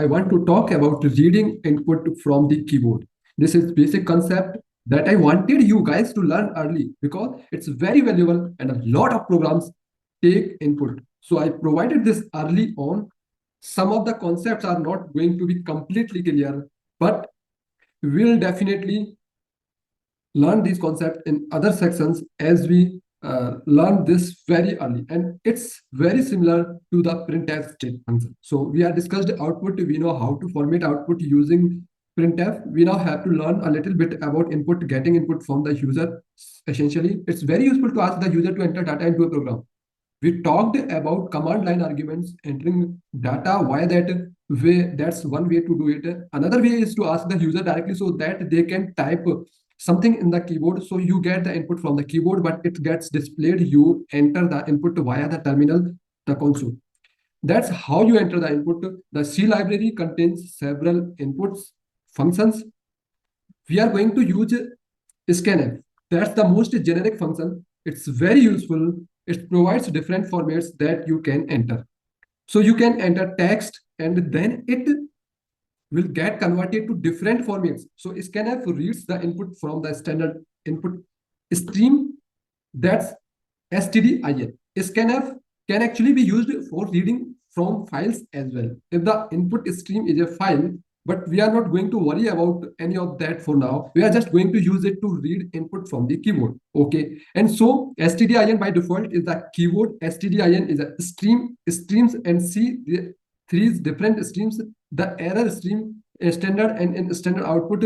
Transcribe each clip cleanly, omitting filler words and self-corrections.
I want to talk about reading input from the keyboard. This is basic concept that I wanted you guys to learn early because it's very valuable and a lot of programs take input. So I provided this early on. Some of the concepts are not going to be completely clear, but we'll definitely learn these concepts in other sections as we learn this very early, and it's very similar to the printf state function. So we are discussed output, we know how to format output using printf. We now have to learn a little bit about input, getting input from the user. Essentially, it's very useful to ask the user to enter data into a program. We talked about command line arguments, entering data. Why that way? That's one way to do it. Another way is to ask the user directly so that they can type something in the keyboard. So you get the input from the keyboard, but it gets displayed. You enter the input via the terminal, the console. That's how you enter the input. The C library contains several inputs, functions. We are going to use scanf. That's the most generic function. It's very useful. It provides different formats that you can enter. So you can enter text and then it will get converted to different formats. So scanf reads the input from the standard input stream. That's stdin. Scanf can actually be used for reading from files as well. If the input stream is a file, but we are not going to worry about any of that for now. We are just going to use it to read input from the keyboard. Okay. And so stdin by default is the keyboard. Stdin is a stream, streams, and see the three different streams. The error stream, standard, and in standard output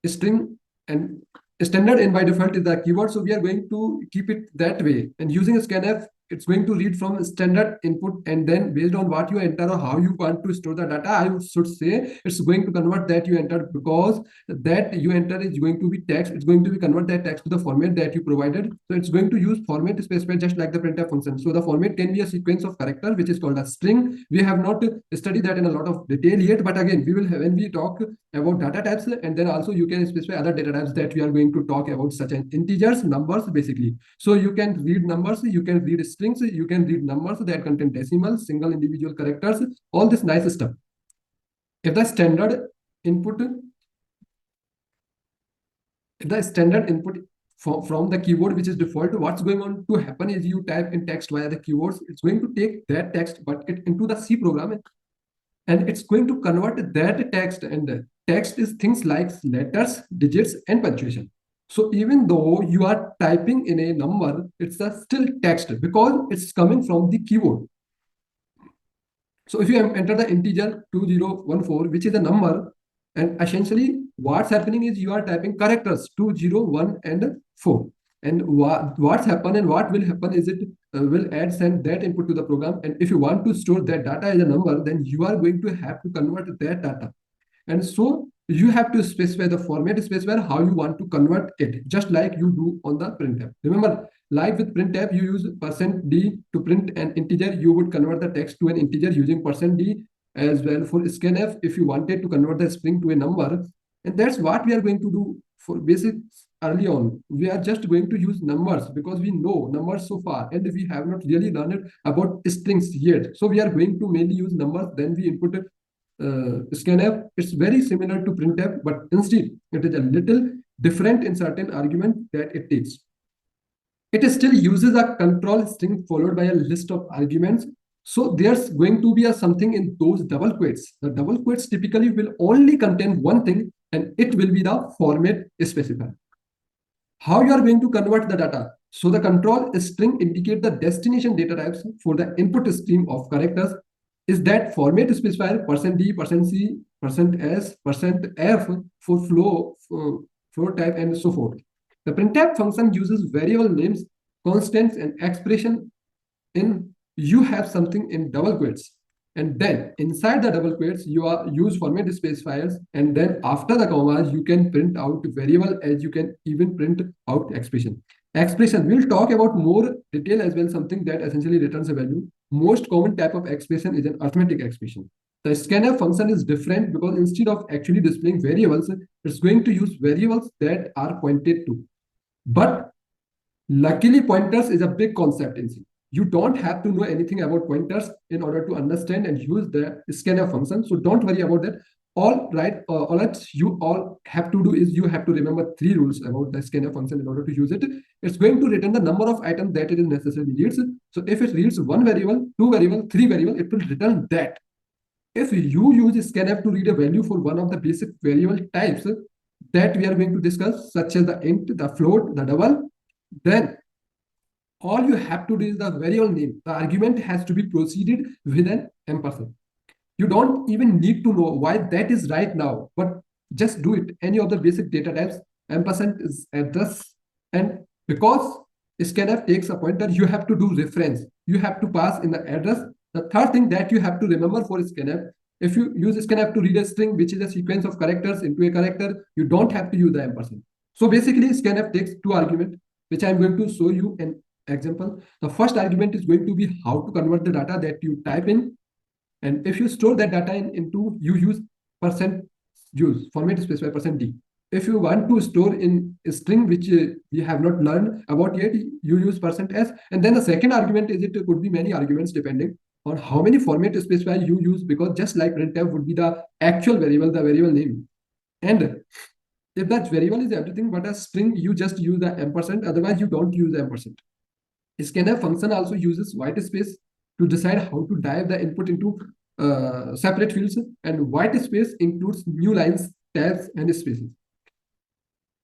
string, and standard in by default is the keyword. So we are going to keep it that way. And using scanf, it's going to read from standard input, and then based on what you enter or how you want to store the data, I should say it's going to convert that you entered, because that you enter is going to be text. It's going to be convert that text to the format that you provided. So it's going to use format specified just like the printf function. So the format can be a sequence of characters, which is called a string. We have not studied that in a lot of detail yet, but again, we will have, when we talk about data types, and then also you can specify other data types that we are going to talk about, such as integers, numbers, basically. So you can read numbers, you can read strings, you can read numbers that contain decimals, single individual characters, all this nice stuff. If the standard input from the keyboard, which is default, what's going on to happen is you type in text via the keywords. It's going to take that text, but it into the C program, and it's going to convert that text. And text is things like letters, digits, and punctuation. So even though you are typing in a number, it's a still text because it's coming from the keyboard. So if you enter the integer 2014, which is a number, and essentially what's happening is you are typing characters 201 and 4. And what's happened and what will happen is it will send that input to the program. And if you want to store that data as a number, then you are going to have to convert that data. And so you have to specify the format, specify how you want to convert it, just like you do on the printf. Remember, like with printf, you use %d to print an integer. You would convert the text to an integer using %d as well. For scanf, if you wanted to convert the string to a number, and that's what we are going to do for basics early on. We are just going to use numbers because we know numbers so far, and we have not really learned about strings yet. So we are going to mainly use numbers, then we input scanf. It's very similar to printf, but instead it is a little different in certain argument that it takes. It still uses a control string followed by a list of arguments. So there's going to be something in those double quotes. The double quotes typically will only contain one thing, and it will be the format specifier. How you are going to convert the data? So the control string indicate the destination data types for the input stream of characters. Is that format specifier %d, %c, %s, %f for flow type, and so forth. The printf function uses variable names, constants, and expression in you have something in double quotes. And then inside the double quotes, you use format specifiers. And then after the commas, you can print out variable, as you can even print out expression. Expression, we'll talk about more detail as well, something that essentially returns a value. Most common type of expression is an arithmetic expression. The scanf function is different because instead of actually displaying variables, it's going to use variables that are pointed to. But luckily, pointers is a big concept in C. You don't have to know anything about pointers in order to understand and use the scanf function. So don't worry about that. All right, all that you all have to do is you have to remember three rules about the scanf function in order to use it. It's going to return the number of items that it is necessarily reads. So if it reads one variable, two variable, three variable, it will return that. If you use scanf to read a value for one of the basic variable types that we are going to discuss, such as the int, the float, the double, then all you have to do is the variable name. The argument has to be proceeded with an ampersand. You don't even need to know why that is right now, but just do it. Any of the basic data types, ampersand is address. And because scanf takes a pointer, you have to do reference. You have to pass in the address. The third thing that you have to remember for scanf, if you use scanf to read a string, which is a sequence of characters into a character, you don't have to use the ampersand. So basically, scanf takes two arguments, which I'm going to show you an example. The first argument is going to be how to convert the data that you type in. And if you store that data into, you use percent use, format specify %d. If you want to store in a string which we have not learned about yet, you use %s. And then the second argument is it could be many arguments depending on how many format specify you use, because just like printf would be the actual variable, the variable name. And if that variable is everything but a string, you just use the ampersand, otherwise you don't use the ampersand. Scanf function also uses white space to decide how to dive the input into separate fields, and white space includes new lines, tabs, and spaces.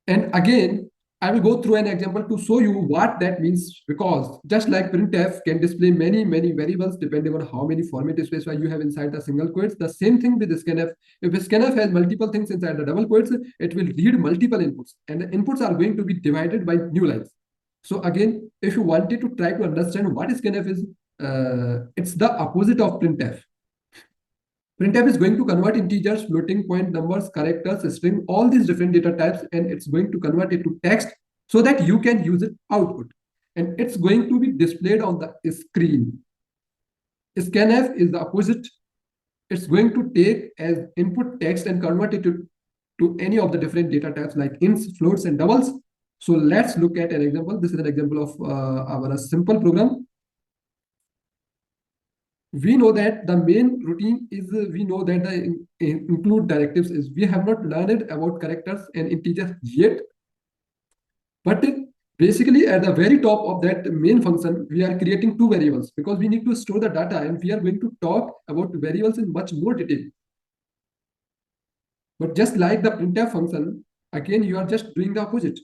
And again, I will go through an example to show you what that means, because just like printf can display many variables depending on how many format space you have inside the single quotes, the same thing with scanf. If scanf has multiple things inside the double quotes, it will read multiple inputs, and the inputs are going to be divided by new lines. So again, if you wanted to try to understand what scanf is, it's the opposite of printf. Printf is going to convert integers, floating point numbers, characters, string, all these different data types, and it's going to convert it to text so that you can use it output. And it's going to be displayed on the screen. Scanf is the opposite. It's going to take as input text and convert it to any of the different data types like ints, floats, and doubles. So let's look at an example. This is an example of our simple program. We know that the main routine is, we know that the include directives is, we have not learned about characters and integers yet. But basically at the very top of that main function, we are creating two variables because we need to store the data, and we are going to talk about variables in much more detail. But just like the printf function, again, you are just doing the opposite.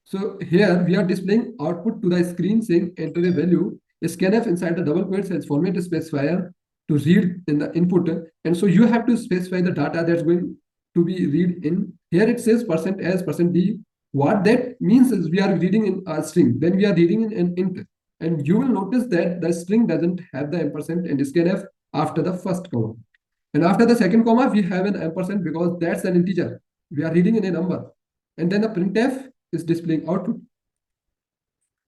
So here we are displaying output to the screen saying enter a value. Scanf inside the double quotes has format specifier to read in the input. And so you have to specify the data that's going to be read in. Here it says %s, %d. What that means is we are reading in a string. Then we are reading in an int. And you will notice that the string doesn't have the ampersand and scanf after the first comma. And after the second comma, we have an ampersand because that's an integer. We are reading in a number. And then the printf is displaying output.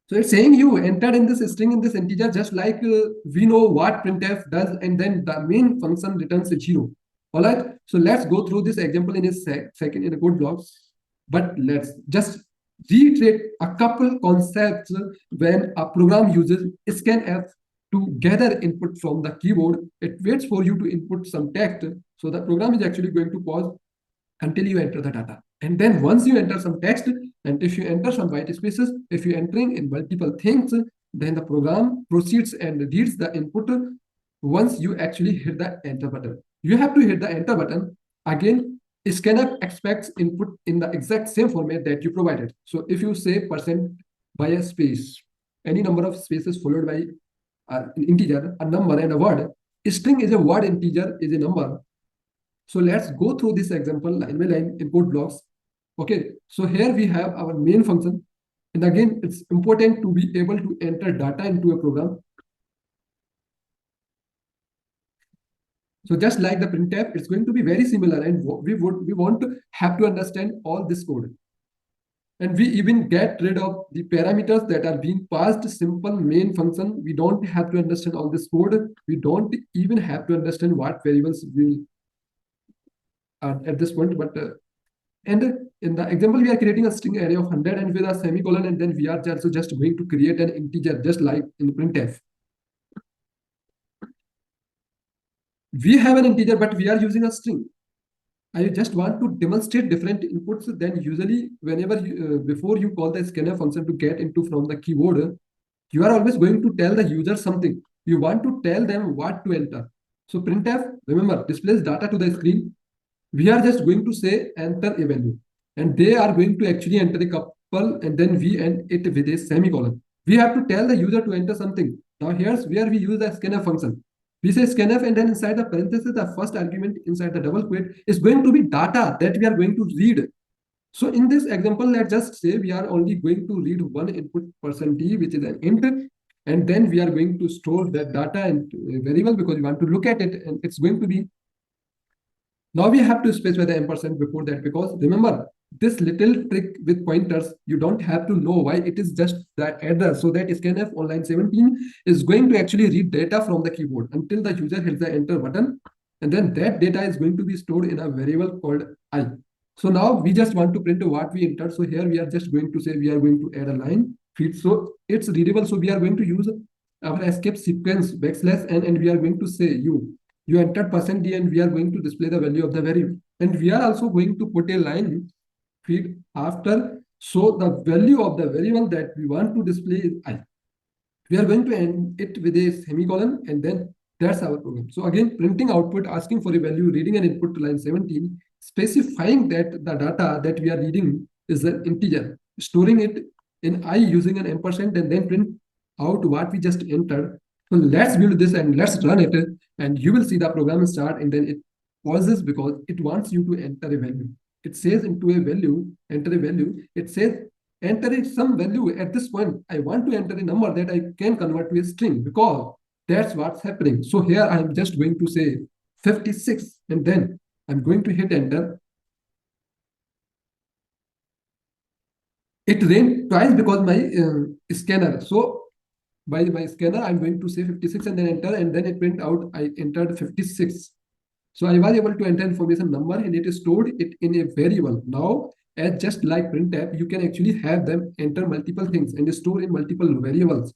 So it's saying you entered in this string in this integer, just like we know what printf does, and then the main function returns a 0. All right. So let's go through this example in a second in a code blocks. But let's just reiterate a couple concepts when a program uses scanf to gather input from the keyboard. It waits for you to input some text. So the program is actually going to pause until you enter the data. And then once you enter some text, and if you enter some white spaces, if you're entering in multiple things, then the program proceeds and reads the input once you actually hit the enter button. You have to hit the enter button. Again, scanf expects input in the exact same format that you provided. So if you say % by a space, any number of spaces followed by an integer, a number, and a word. A string is a word, integer is a number. So let's go through this example line by line in code blocks. Okay, so here we have our main function. And again, it's important to be able to enter data into a program. So just like the printf, it's going to be very similar, and we want to have to understand all this code. And we even get rid of the parameters that are being passed simple main function. We don't have to understand all this code. We don't even have to understand what variables will at this point. But and in the example, we are creating a string array of 100 and with a semicolon, and then we are also just going to create an integer just like in printf. We have an integer, but we are using a string. I just want to demonstrate different inputs. Then usually, whenever before you call the scanf function to get into from the keyboard, you are always going to tell the user something. You want to tell them what to enter. So printf, remember, displays data to the screen. We are just going to say enter a value, and they are going to actually enter a couple, and then we end it with a semicolon. We have to tell the user to enter something. Now here's where we use the scanf function. We say scanf, and then inside the parenthesis, the first argument inside the double quote is going to be data that we are going to read. So in this example, let's just say we are only going to read one input %d, which is an int, and then we are going to store that data in a variable because we want to look at it, and it's going to be. Now we have to specify the ampersand before that, because remember this little trick with pointers, you don't have to know why. It is just the address. So that scanf on line 17 is going to actually read data from the keyboard until the user hits the enter button, and then that data is going to be stored in a variable called I. So now we just want to print what we entered. So here we are just going to say we are going to add a line feed. So it's readable. So we are going to use our escape sequence backslash n, and we are going to say you entered %d, and we are going to display the value of the variable. And we are also going to put a line feed after. So the value of the variable that we want to display is I. We are going to end it with a semicolon, and then that's our program. So again, printing output, asking for a value, reading an input to line 17, specifying that the data that we are reading is an integer, storing it in I using an ampersand, and then print out what we just entered. So let's build this and let's run it, and you will see the program start, and then it pauses because it wants you to enter a value. It says into a value, enter a value. It says enter some value. At this point, I want to enter a number that I can convert to a string, because that's what's happening. So here I'm just going to say 56, and then I'm going to hit enter. It ran twice because my scanner. So by my scanner, I'm going to say 56 and then enter, and then it print out I entered 56. So I was able to enter information number, and it is stored it in a variable. Now, as just like printf, you can actually have them enter multiple things and store in multiple variables.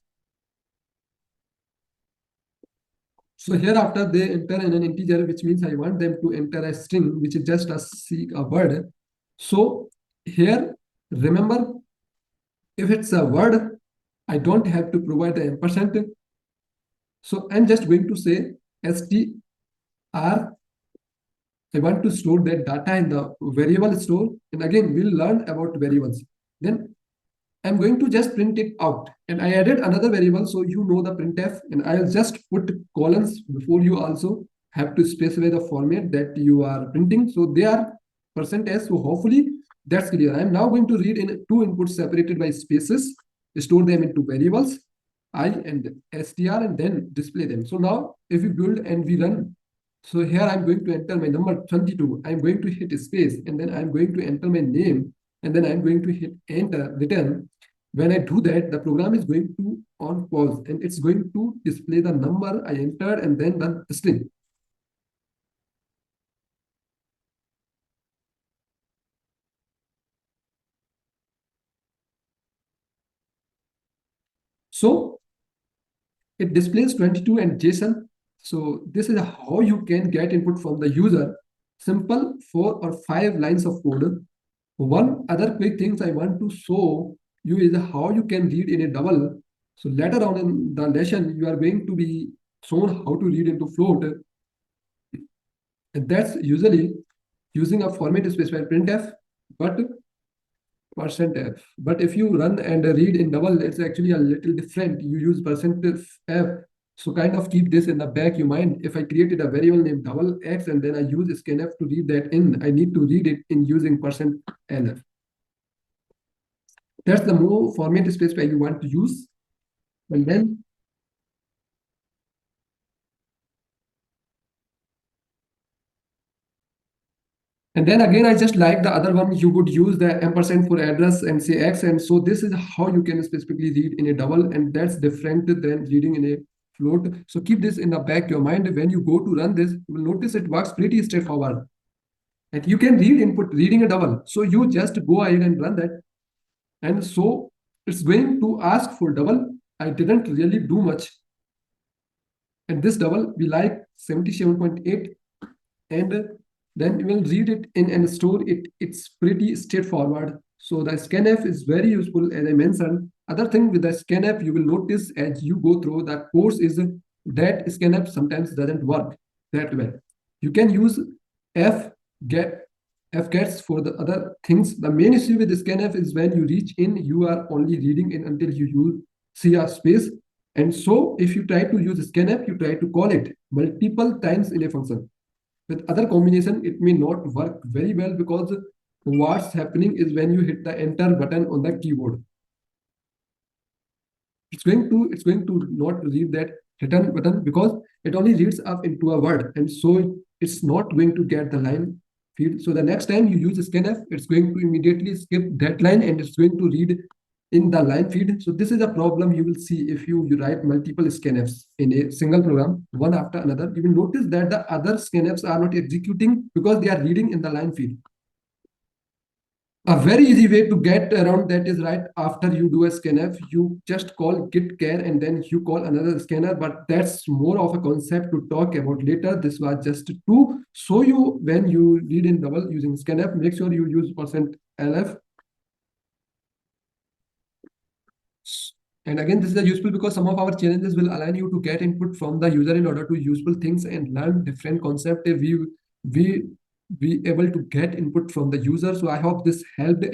So hereafter they enter in an integer, which means I want them to enter a string, which is just a word. So here, remember, if it's a word, I don't have to provide the ampersand. So I'm just going to say str. I want to store that data in the variable store. And again, we'll learn about variables. Then I'm going to just print it out. And I added another variable, so you know the printf, and I'll just put colons before. You also have to specify the format that you are printing. So they are %s. So hopefully that's clear. I'm now going to read in two inputs separated by spaces, store them into variables, I and str, and then display them. So now if we build and we run, so here I'm going to enter my number 22. I'm going to hit space, and then I'm going to enter my name, and then I'm going to hit enter, return. When I do that, the program is going to on pause, and it's going to display the number I entered and then the string. So it displays 22 and JSON. So this is how you can get input from the user. Simple 4 or 5 lines of code. One other quick things I want to show you is how you can read in a double. So later on in the lesson, you are going to be shown how to read into float. And that's usually using a format specified printf, but %f. But if you run and read in double, it's actually a little different. You use %f. So kind of keep this in the back of your mind. If I created a variable named double x and then I use scanf to read that in, I need to read it in using %lf. That's the more format specifier you want to use. And then again, I just like the other one. You would use the ampersand for address and say x. And so this is how you can specifically read in a double, and that's different than reading in a float. So keep this in the back of your mind. When you go to run this, you will notice it works pretty straightforward. And you can read input reading a double. So you just go ahead and run that. And so it's going to ask for double. I didn't really do much. And this double, we like 77.8, and then you will read it in and store it. It's pretty straightforward. So the scanf is very useful, as I mentioned. Other thing with the scanf, you will notice as you go through the course is that scanf sometimes doesn't work that well. You can use f get fgets for the other things. The main issue with scanf is when you reach in, you are only reading in until you see a space. And so if you try to use scanf, you try to call it multiple times in a function. With other combination, it may not work very well, because what's happening is when you hit the enter button on the keyboard, it's going to not read that return button, because it only reads up into a word, and so it's not going to get the line feed. So the next time you use scanf, it's going to immediately skip that line and it's going to read in the line feed. So this is a problem you will see if you write multiple scanfs in a single program, one after another. You will notice that the other scanfs are not executing because they are reading in the line feed. A very easy way to get around that is right after you do a scanf, you just call git char and then you call another scanner, but that's more of a concept to talk about later. This was just to show you when you read in double using scanf, make sure you use %lf. And again, this is useful because some of our challenges will allow you to get input from the user in order to useful things and learn different concepts. We able to get input from the user. So I hope this helped.